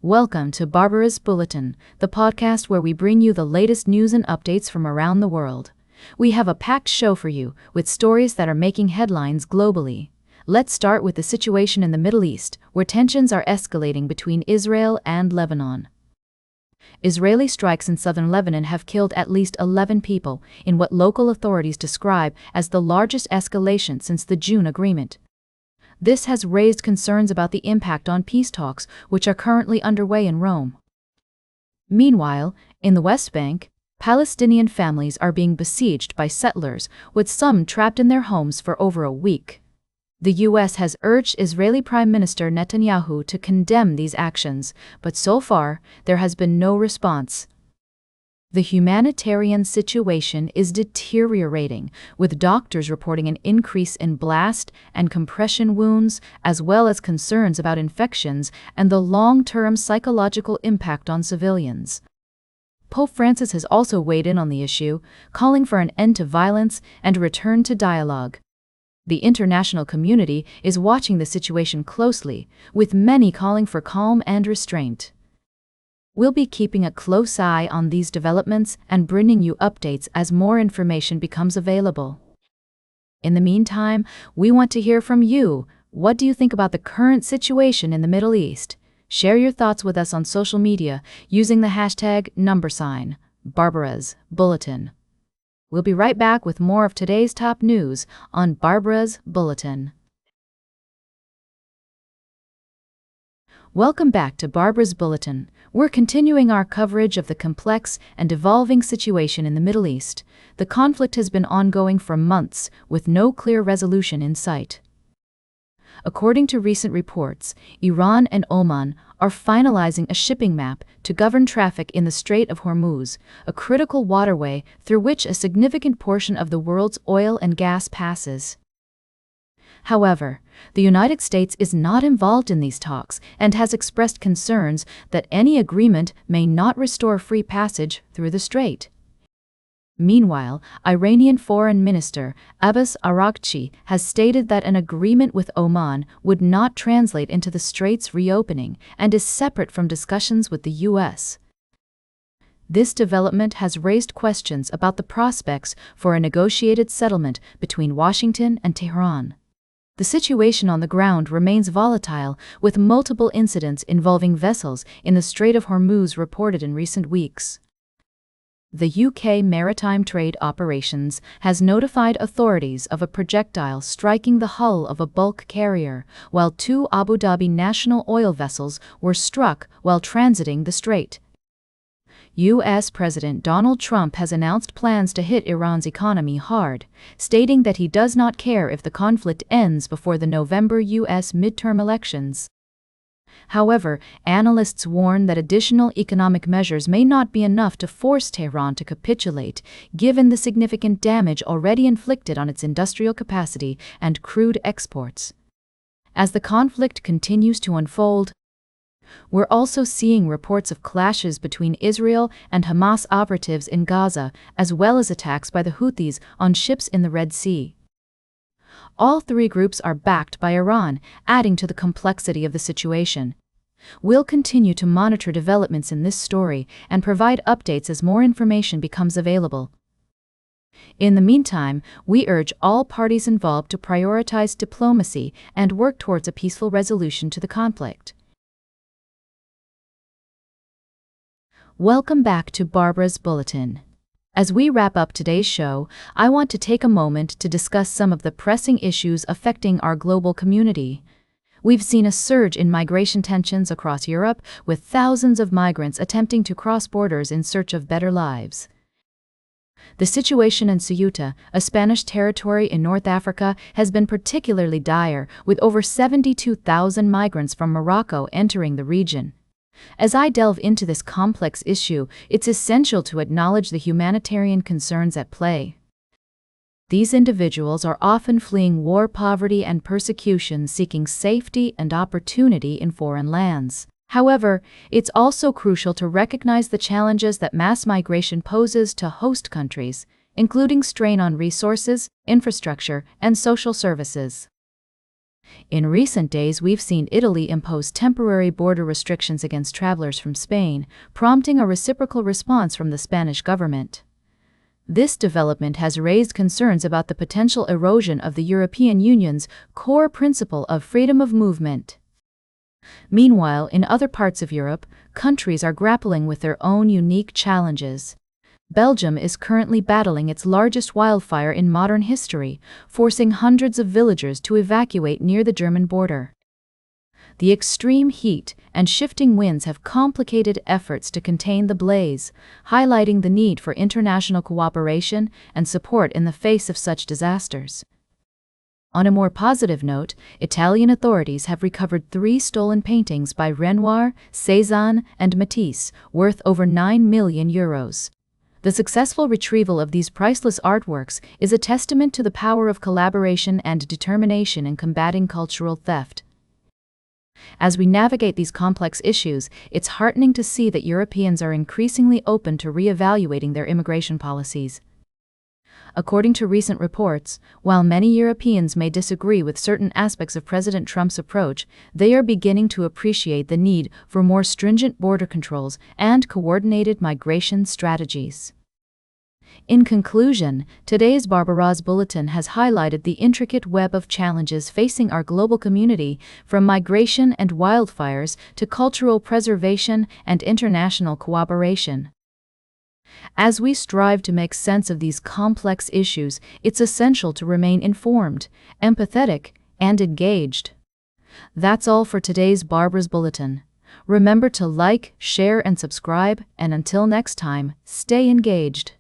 Welcome to Barbaras Bulletin, the podcast where we bring you the latest news and updates from around the world. We have a packed show for you, with stories that are making headlines globally. Let's start with the situation in the Middle East, where tensions are escalating between Israel and Lebanon. Israeli strikes in southern Lebanon have killed at least 11 people, in what local authorities describe as the largest escalation since the June agreement. This has raised concerns about the impact on peace talks, which are currently underway in Rome. Meanwhile, in the West Bank, Palestinian families are being besieged by settlers, with some trapped in their homes for over a week. The U.S. has urged Israeli Prime Minister Netanyahu to condemn these actions, but so far, there has been no response. The humanitarian situation is deteriorating, with doctors reporting an increase in blast and compression wounds, as well as concerns about infections and the long-term psychological impact on civilians. Pope Francis has also weighed in on the issue, calling for an end to violence and a return to dialogue. The international community is watching the situation closely, with many calling for calm and restraint. We'll be keeping a close eye on these developments and bringing you updates as more information becomes available. In the meantime, we want to hear from you. What do you think about the current situation in the Middle East? Share your thoughts with us on social media using the hashtag #Barbaras Bulletin. We'll be right back with more of today's top news on Barbaras Bulletin. Welcome back to Barbaras Bulletin. We're continuing our coverage of the complex and evolving situation in the Middle East. The conflict has been ongoing for months, with no clear resolution in sight. According to recent reports, Iran and Oman are finalizing a shipping map to govern traffic in the Strait of Hormuz, a critical waterway through which a significant portion of the world's oil and gas passes. However, the United States is not involved in these talks and has expressed concerns that any agreement may not restore free passage through the strait. Meanwhile, Iranian Foreign Minister Abbas Araghchi has stated that an agreement with Oman would not translate into the strait's reopening and is separate from discussions with the U.S. This development has raised questions about the prospects for a negotiated settlement between Washington and Tehran. The situation on the ground remains volatile, with multiple incidents involving vessels in the Strait of Hormuz reported in recent weeks. The UK Maritime Trade Operations has notified authorities of a projectile striking the hull of a bulk carrier, while 2 Abu Dhabi national oil vessels were struck while transiting the strait. U.S. President Donald Trump has announced plans to hit Iran's economy hard, stating that he does not care if the conflict ends before the November U.S. midterm elections. However, analysts warn that additional economic measures may not be enough to force Tehran to capitulate, given the significant damage already inflicted on its industrial capacity and crude exports. As the conflict continues to unfold, we're also seeing reports of clashes between Israel and Hamas operatives in Gaza, as well as attacks by the Houthis on ships in the Red Sea. All three groups are backed by Iran, adding to the complexity of the situation. We'll continue to monitor developments in this story and provide updates as more information becomes available. In the meantime, we urge all parties involved to prioritize diplomacy and work towards a peaceful resolution to the conflict. Welcome back to Barbaras Bulletin. As we wrap up today's show, I want to take a moment to discuss some of the pressing issues affecting our global community. We've seen a surge in migration tensions across Europe, with thousands of migrants attempting to cross borders in search of better lives. The situation in Ceuta, a Spanish territory in North Africa, has been particularly dire, with over 72,000 migrants from Morocco entering the region. As I delve into this complex issue, it's essential to acknowledge the humanitarian concerns at play. These individuals are often fleeing war, poverty, and persecution, seeking safety and opportunity in foreign lands. However, it's also crucial to recognize the challenges that mass migration poses to host countries, including strain on resources, infrastructure, and social services. In recent days, we've seen Italy impose temporary border restrictions against travelers from Spain, prompting a reciprocal response from the Spanish government. This development has raised concerns about the potential erosion of the European Union's core principle of freedom of movement. Meanwhile, in other parts of Europe, countries are grappling with their own unique challenges. Belgium is currently battling its largest wildfire in modern history, forcing hundreds of villagers to evacuate near the German border. The extreme heat and shifting winds have complicated efforts to contain the blaze, highlighting the need for international cooperation and support in the face of such disasters. On a more positive note, Italian authorities have recovered 3 stolen paintings by Renoir, Cézanne, and Matisse, worth over €9 million. The successful retrieval of these priceless artworks is a testament to the power of collaboration and determination in combating cultural theft. As we navigate these complex issues, it's heartening to see that Europeans are increasingly open to re-evaluating their immigration policies. According to recent reports, while many Europeans may disagree with certain aspects of President Trump's approach, they are beginning to appreciate the need for more stringent border controls and coordinated migration strategies. In conclusion, today's Barbaras Bulletin has highlighted the intricate web of challenges facing our global community, from migration and wildfires to cultural preservation and international cooperation. As we strive to make sense of these complex issues, it's essential to remain informed, empathetic, and engaged. That's all for today's Barbaras Bulletin. Remember to like, share, and subscribe, and until next time, stay engaged.